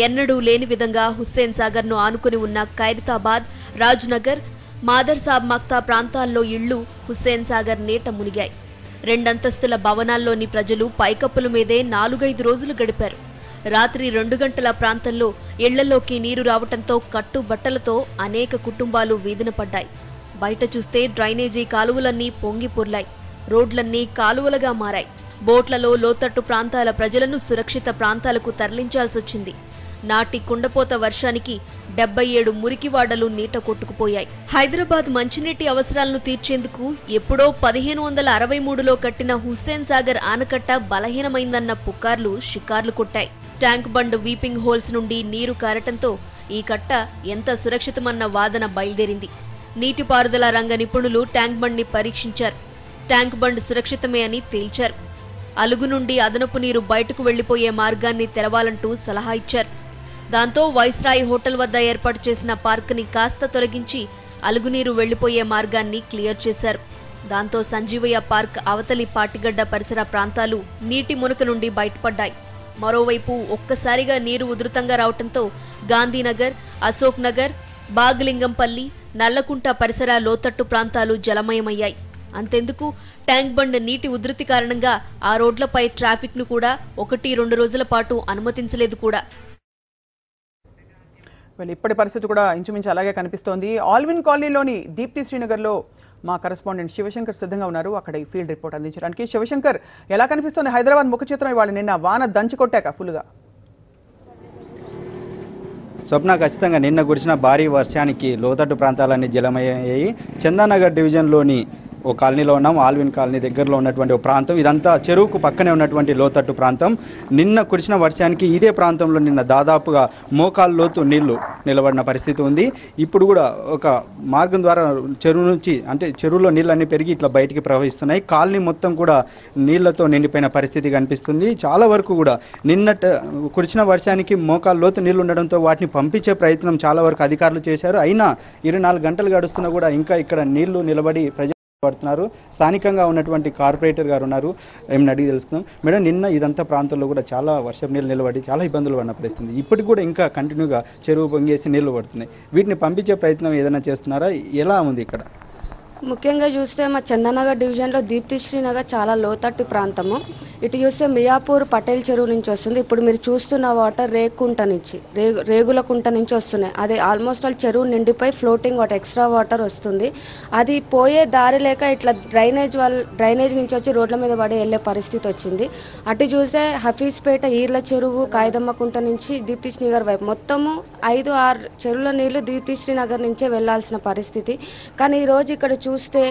ఎన్నడూ లేని విధంగా హుస్సేన్ సాగర్ను ఆనుకుని ఉన్న ఖైరతాబాద్, రాజ్నగర్, మాదర్సాబ్ మక్తా ప్రాంతాల్లో ఇళ్లు హుస్సేన్ సాగర్ నీట మునిగాయి. 2 అంతస్తుల భవనాల్లోని ప్రజలు పైకప్పుల మీదే 4-5 రోజులు గడిపారు. రాత్రి 2 గంటల ప్రాంతంలో ఇళ్లలోకి నీరు రావటంతో కట్టుబట్టలతో అనేక కుటుంబాలు వీధిన పడ్డాయి. బయట చూస్తే డ్రైనేజీ కాలువలన్నీ పొంగి పొర్లాయి. రోడ్లన్నీ కాలువలుగా మారాయి. బోట్లలో లోతట్టు ప్రాంతాల ప్రజలను సురక్షిత ప్రాంతాలకు తరలించాల్సొచ్చింది. నాటి కుండపోత వర్షానికి 77 మురికివాడలు నీట కొట్టుకుపోయాయి. హైదరాబాద్ మంచినీటి అవసరాలను తీర్చేందుకు ఎప్పుడో 1563లో కట్టిన హుస్సేన్ సాగర్ ఆనకట్ట బలహీనమైందన్న పుకార్లు షికార్లు కొట్టాయి. ట్యాంక్ బండ్ వీపింగ్ హోల్స్ నుండి నీరు కారటంతో ఈ కట్ట ఎంత సురక్షితమన్న వాదన బయలుదేరింది. నీటిపారుదల రంగ నిపుణులు ట్యాంక్ బండ్ ని పరీక్షించారు. ట్యాంక్ బండ్ సురక్షితమే అని తేల్చారు. అలుగు నుండి అదనపు నీరు బయటకు వెళ్లిపోయే మార్గాన్ని తెరవాలంటూ సలహా ఇచ్చారు. దాంతో వైస్రాయ్ హోటల్ వద్ద ఏర్పాటు చేసిన పార్క్ ని కాస్త తొలగించి అలుగునీరు వెళ్లిపోయే మార్గాన్ని క్లియర్ చేశారు. దాంతో సంజీవయ్య పార్క్ అవతలి పాటిగడ్డ పరిసర ప్రాంతాలు నీటి మునక నుండి బయటపడ్డాయి. మరోవైపు ఒక్కసారిగా నీరు ఉధృతంగా రావడంతో గాంధీనగర్, అశోక్ నగర్, బాగలింగంపల్లి, నల్లకుంట పరిసర లోతట్టు ప్రాంతాలు జలమయమయ్యాయి. అంతెందుకు ట్యాంక్ బండ్ నీటి ఉధృతి కారణంగా ఆ రోడ్లపై ట్రాఫిక్ ను కూడా 1-2 రోజుల పాటు అనుమతించలేదు కూడా. ఇప్పటి పరిస్థితి కూడా ఇంచుమించు అలాగే కనిపిస్తోంది. ఆల్విన్ కాలనీలోని దీప్తి శ్రీనగర్లో మా కరెస్పాండెంట్ శివశంకర్ సిద్ధంగా ఉన్నారు. అక్కడ ఈ ఫీల్డ్ రిపోర్ట్ అందించడానికి. శివశంకర్, ఎలా కనిపిస్తోంది హైదరాబాద్ ముఖ చిత్రం ఇవాళ నిన్న వాన దంచి కొట్టాక ఫుల్గా? స్వప్న, ఖచ్చితంగా నిన్న కురిసిన భారీ వర్షానికి లోతట్టు ప్రాంతాలన్నీ జలమయ్యాయి. చందానగర్ డివిజన్లోని ఓ కాలనీలో ఉన్నాం. ఆల్విన్ కాలనీ దగ్గరలో ఉన్నటువంటి ఒక ప్రాంతం. ఇదంతా చెరువుకు పక్కనే ఉన్నటువంటి లోతట్టు ప్రాంతం. నిన్న కురిసిన వర్షానికి ఇదే ప్రాంతంలో నిన్న దాదాపుగా మోకాలు లోతు నీళ్లు నిలబడిన పరిస్థితి ఉంది. ఇప్పుడు కూడా ఒక మార్గం ద్వారా చెరువు నుంచి, అంటే చెరువులో నీళ్ళన్నీ పెరిగి ఇట్లా బయటికి ప్రవహిస్తున్నాయి. కాలనీ మొత్తం కూడా నీళ్లతో నిండిపోయిన పరిస్థితి కనిపిస్తుంది. చాలా వరకు కూడా నిన్నట కురిసిన వర్షానికి మోకాలు లోతు నీళ్లు ఉండడంతో వాటిని పంపించే ప్రయత్నం చాలా వరకు అధికారులు చేశారు. అయినా 24 గంటలు గడుస్తున్నా కూడా ఇంకా ఇక్కడ నీళ్లు నిలబడి పడుతున్నారు. స్థానికంగా ఉన్నటువంటి కార్పొరేటర్ గారు ఉన్నారు, ఏమని అడిగి తెలుసుకుందాం. మేడం, నిన్న ఇదంతా ప్రాంతంలో కూడా చాలా వర్షం నీళ్ళు నిలబడి చాలా ఇబ్బందులు పడిన పరిస్థితి. ఇప్పటికి కూడా ఇంకా కంటిన్యూగా చెరువు పొంగేసి నీళ్లు పడుతున్నాయి. వీటిని పంపించే ప్రయత్నం ఏదైనా చేస్తున్నారా? ఎలా ఉంది ఇక్కడ? ముఖ్యంగా చూస్తే మా చందానగర్ డివిజన్లో దీప్తి శ్రీనగర్ చాలా లోతట్టు ప్రాంతము. ఇటు చూస్తే మియాపూర్ పటేల్ చెరువు నుంచి వస్తుంది. ఇప్పుడు మీరు చూస్తున్న వాటర్ రేగుకుంట నుంచి రేగులకుంట నుంచి వస్తున్నాయి. అది ఆల్మోస్ట్ ఆల్ చెరువు నిండిపోయి ఫ్లోటింగ్ వాటర్, ఎక్స్ట్రా వాటర్ వస్తుంది. అది పోయే దారి లేక ఇట్లా డ్రైనేజ్ నుంచి వచ్చి రోడ్ల మీద పడి వెళ్ళే పరిస్థితి వచ్చింది. అటు చూస్తే హఫీజ్పేట, ఈర్ల చెరువు, కాయదమ్మకుంట నుంచి దీప్తి శ్రీనగర్ వైపు మొత్తము 5-6 చెరువుల నీళ్లు దీప్తి శ్రీనగర్ నుంచే వెళ్లాల్సిన పరిస్థితి. కానీ ఈరోజు ఇక్కడ చూస్తే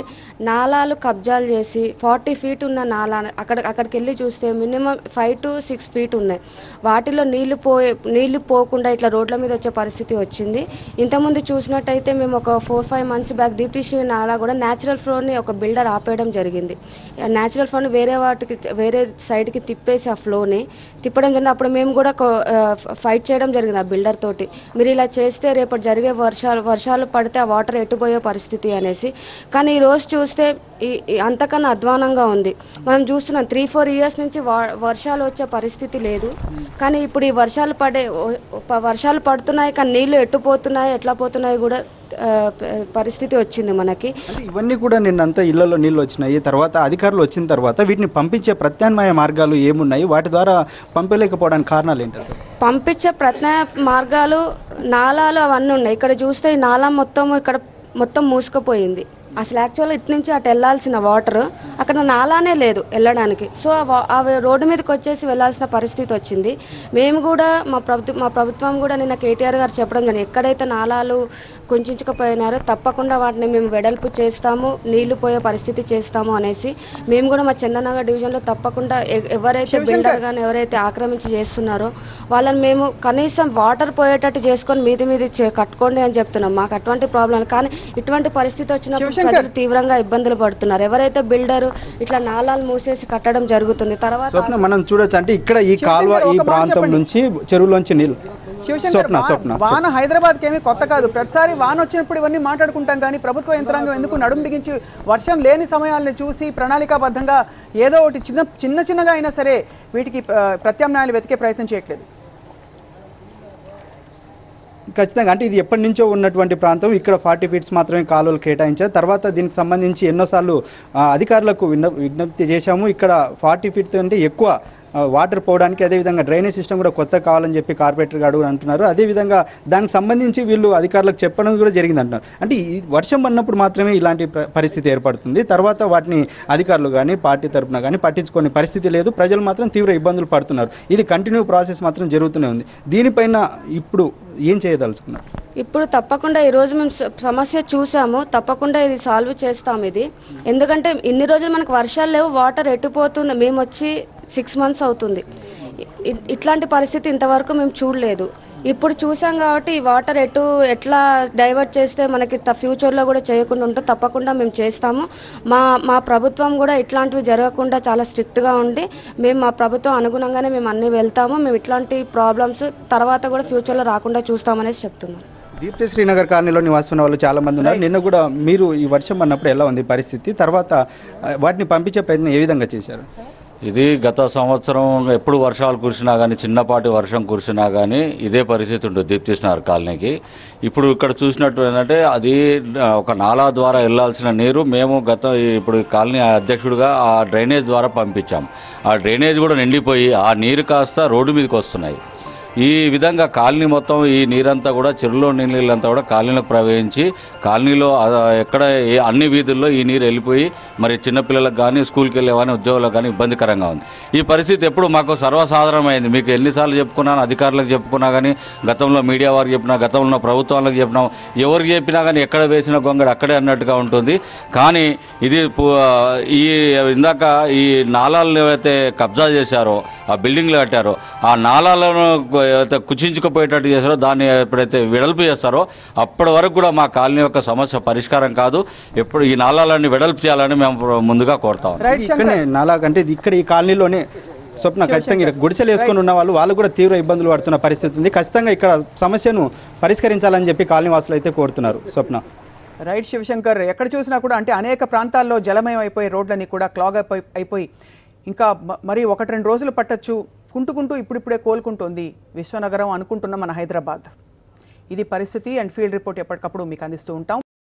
నాలాలు కబ్జాలు చేసి 40 ఫీట్ ఉన్న నాలా అక్కడికి వెళ్ళి చూస్తే మినిమం 5 to 6 ఫీట్ ఉన్నాయి. వాటిలో నీళ్లు పోకుండా ఇట్లా రోడ్ల మీద వచ్చే పరిస్థితి వచ్చింది. ఇంతకుముందు చూసినట్టయితే మేము ఒక 4-5 మంత్స్ బ్యాక్ దీప్తి శ్రీ నాలా కూడా న్యాచురల్ ఫ్లోని ఒక బిల్డర్ ఆపేయడం జరిగింది. న్యాచురల్ ఫ్లోని వేరే సైడ్కి తిప్పేసి ఆ ఫ్లోని తిప్పడం జరిగింది. అప్పుడు మేము కూడా ఫైట్ చేయడం జరిగింది ఆ బిల్డర్ తోటి. మీరు ఇలా చేస్తే రేపటి జరిగే వర్షాలు పడితే ఆ వాటర్ ఎట్టుపోయే పరిస్థితి అనేసి. కానీ ఈ రోజు చూస్తే అంతకన్నా అధ్వానంగా ఉంది. మనం చూస్తున్నాం 3-4 ఇయర్స్ నుంచి వర్షాలు వచ్చే పరిస్థితి లేదు. కానీ ఇప్పుడు ఈ వర్షాలు పడుతున్నాయి, కానీ నీళ్లు ఎట్టుపోతున్నాయి, ఎట్లా పోతున్నాయి కూడా పరిస్థితి వచ్చింది మనకి. ఇవన్నీ కూడా నిన్నంతా ఇళ్లలో నీళ్ళు వచ్చినాయి. తర్వాత అధికారులు వచ్చిన తర్వాత వీటిని పంపించే ప్రత్యామ్నాయ మార్గాలు ఏమున్నాయి? వాటి ద్వారా పంపలేకపోవడానికి కారణాలు ఏంటంటే? పంపించే ప్రత్యామ్నాయ మార్గాలు నాలాలు అవన్నీ ఉన్నాయి. ఇక్కడ చూస్తే ఈ నాలా మొత్తం మూసుకుపోయింది. అసలు యాక్చువల్గా ఇటు నుంచి అటు వెళ్లాల్సిన వాటర్ అక్కడ నాలానే లేదు వెళ్ళడానికి. సో అవి రోడ్డు మీదకి వచ్చేసి వెళ్లాల్సిన పరిస్థితి వచ్చింది. మేము కూడా మా ప్రభుత్వం కూడా నిన్న కేటీఆర్ గారు చెప్పడం జరిగింది, ఎక్కడైతే నాలాలు కుంచుకుపోయినారో తప్పకుండా వాటిని మేము వెడల్పు చేస్తాము, నీళ్లు పోయే పరిస్థితి చేస్తాము అనేసి. మేము కూడా మా చందనగర్ డివిజన్లో తప్పకుండా ఎవరైతే బిల్డర్ గానీ ఎవరైతే ఆక్రమించి చేస్తున్నారో వాళ్ళని మేము కనీసం వాటర్ పోయేటట్టు చేసుకొని మీది కట్టుకోండి అని చెప్తున్నాం. మాకు అటువంటి ప్రాబ్లం. కానీ ఇటువంటి పరిస్థితి వచ్చినప్పుడు ప్రజలు తీవ్రంగా ఇబ్బందులు పడుతున్నారు. ఎవరైతే బిల్డర్ ఇట్లా నాలాలు మూసేసి కట్టడం జరుగుతుంది. తర్వాత మనం చూడొచ్చు, అంటే ఇక్కడ ఈ కాల్వ ఈ ప్రాంతం నుంచి చెరువులోంచి నీళ్ళు శివశంకర్, వాన హైదరాబాద్కి ఏమీ కొత్త కాదు. ప్రతిసారి వాన వచ్చినప్పుడు ఇవన్నీ మాట్లాడుకుంటాం, కానీ ప్రభుత్వ యంత్రాంగం ఎందుకు నడుము బిగించి వర్షం లేని సమయాలను చూసి ప్రణాళికాబద్ధంగా ఏదో ఒకటి చిన్నగా అయినా సరే వీటికి ప్రత్యామ్నాయాలు వెతికే ప్రయత్నం చేయట్లేదు? ఖచ్చితంగా అంటే ఇది ఎప్పటి నుంచో ఉన్నటువంటి ప్రాంతం. ఇక్కడ 40 ఫీట్స్ మాత్రమే కాలువలు కేటాయించారు. తర్వాత దీనికి సంబంధించి ఎన్నోసార్లు అధికారులకు విజ్ఞప్తి చేశాము. ఇక్కడ 40 ఫీట్ అంటే ఎక్కువ వాటర్ పోవడానికి, అదేవిధంగా డ్రైనేజ్ సిస్టమ్ కూడా కొత్త కావాలని చెప్పి కార్పొరేటర్ గారు అంటున్నారు. అదేవిధంగా దానికి సంబంధించి వీళ్ళు అధికారులకు చెప్పడం కూడా జరిగింది అంటున్నారు. అంటే ఈ వర్షం పడినప్పుడు మాత్రమే ఇలాంటి పరిస్థితి ఏర్పడుతుంది. తర్వాత వాటిని అధికారులు కానీ పార్టీ తరఫున కానీ పట్టించుకునే పరిస్థితి లేదు. ప్రజలు మాత్రం తీవ్ర ఇబ్బందులు పడుతున్నారు. ఇది కంటిన్యూ ప్రాసెస్ మాత్రం జరుగుతూనే ఉంది. దీనిపైన ఇప్పుడు ఏం చేయదలుచుకున్నారు? ఇప్పుడు తప్పకుండా ఈరోజు మేము సమస్య చూసాము, తప్పకుండా ఇది సాల్వ్ చేస్తాం ఇది. ఎందుకంటే ఇన్ని రోజులు మనకు వర్షాలు లేవు, వాటర్ ఎట్టుపోతుంది. మేము వచ్చి 6 మంత్స్ అవుతుంది. ఇట్లాంటి పరిస్థితి ఇంతవరకు మేము చూడలేదు. ఇప్పుడు చూసాం కాబట్టి ఈ వాటర్ ఎట్లా డైవర్ట్ చేస్తే మనకి ఫ్యూచర్లో కూడా చేయకుండా ఉంటే తప్పకుండా మేము చేస్తాము. మా ప్రభుత్వం కూడా ఇట్లాంటివి జరగకుండా చాలా స్ట్రిక్ట్గా ఉండి మేము మా ప్రభుత్వం అనుగుణంగానే మేము అన్నీ వెళ్తాము. మేము ఇట్లాంటి ప్రాబ్లమ్స్ తర్వాత కూడా ఫ్యూచర్లో రాకుండా చూస్తామనేసి చెప్తున్నాం. దీప్తి శ్రీనగర్ కాలనీలో నివాసం వాళ్ళు చాలా మంది ఉన్నారు. నిన్న కూడా మీరు ఈ వర్షం అన్నప్పుడు ఎలా ఉంది పరిస్థితి, తర్వాత వాటిని పంపించే ప్రయత్నం ఏ విధంగా చేశారు? ఇది గత సంవత్సరం ఎప్పుడు వర్షాలు కురిసినా కానీ, చిన్నపాటి వర్షం కురిసినా కానీ ఇదే పరిస్థితి ఉంటుంది దీప్తిశ్నగర్ కాలనీకి. ఇప్పుడు ఇక్కడ చూసినట్టు ఏంటంటే అది ఒక నాలా ద్వారా వెళ్లాల్సిన నీరు మేము ఇప్పుడు కాలనీ అధ్యక్షుడిగా ఆ డ్రైనేజ్ ద్వారా పంపించాం. ఆ డ్రైనేజ్ కూడా నిండిపోయి ఆ నీరు కాస్త రోడ్డు మీదకి వస్తున్నాయి. ఈ విధంగా కాలనీ మొత్తం ఈ నీరంతా కూడా చెరువులో నీళ్ళంతా కూడా కాలనీలోకి ప్రవహించి కాలనీలో ఎక్కడ అన్ని వీధుల్లో ఈ నీరు వెళ్ళిపోయి మరి చిన్నపిల్లలకు కానీ స్కూల్కి వెళ్ళే కానీ ఉద్యోగులకు కానీ ఇబ్బందికరంగా ఉంది. ఈ పరిస్థితి ఎప్పుడు మాకు సర్వసాధారణమైంది. మీకు ఎన్నిసార్లు చెప్పుకున్నాను, అధికారులకు చెప్పుకున్నా కానీ, గతంలో మీడియా వారికి చెప్పినా, గతంలో ప్రభుత్వాలకు చెప్పినాం, ఎవరికి చెప్పినా కానీ ఎక్కడ వేసిన గొంగడు అక్కడే అన్నట్టుగా ఉంటుంది. కానీ ఇది ఈ ఇందాక ఈ నాలాలను ఏవైతే కబ్జా చేశారో, ఆ బిల్డింగ్లు కట్టారో, ఆ నాలాలను కుచించుకుపోయేటట్టు చేశారో దాన్ని ఎప్పుడైతే వెడల్పు చేస్తారో అప్పటి వరకు కూడా మా కాలనీ యొక్క సమస్య పరిష్కారం కాదు. ఎప్పుడు ఈ నాలాలన్నీ వెడల్పు చేయాలని మేము ముందుగా కోరుతాం. నాలా కంటే ఇక్కడ ఈ కాలనీలోనే స్వప్న ఖచ్చితంగా ఇక్కడ గుడిసెలు వేసుకుని ఉన్న వాళ్ళు కూడా తీవ్ర ఇబ్బందులు పడుతున్న పరిస్థితి ఉంది. ఖచ్చితంగా ఇక్కడ సమస్యను పరిష్కరించాలని చెప్పి కాలనీ వాసులు అయితే కోరుతున్నారు. స్వప్న. రైట్ శివశంకర్, ఎక్కడ చూసినా కూడా అంటే అనేక ప్రాంతాల్లో జలమయం అయిపోయి రోడ్లన్నీ కూడా క్లాగ్ అయిపోయి ఇంకా మరి 1-2 రోజులు పట్టొచ్చు. కుంటుకుంటూ ఇప్పుడిప్పుడే కోలుకుంటోంది విశ్వనగరం అనుకుంటున్న మన హైదరాబాద్. ఇది పరిస్థితి. అండ్ ఫీల్డ్ రిపోర్ట్ ఎప్పటికప్పుడు మీకు అందిస్తూ ఉంటాం.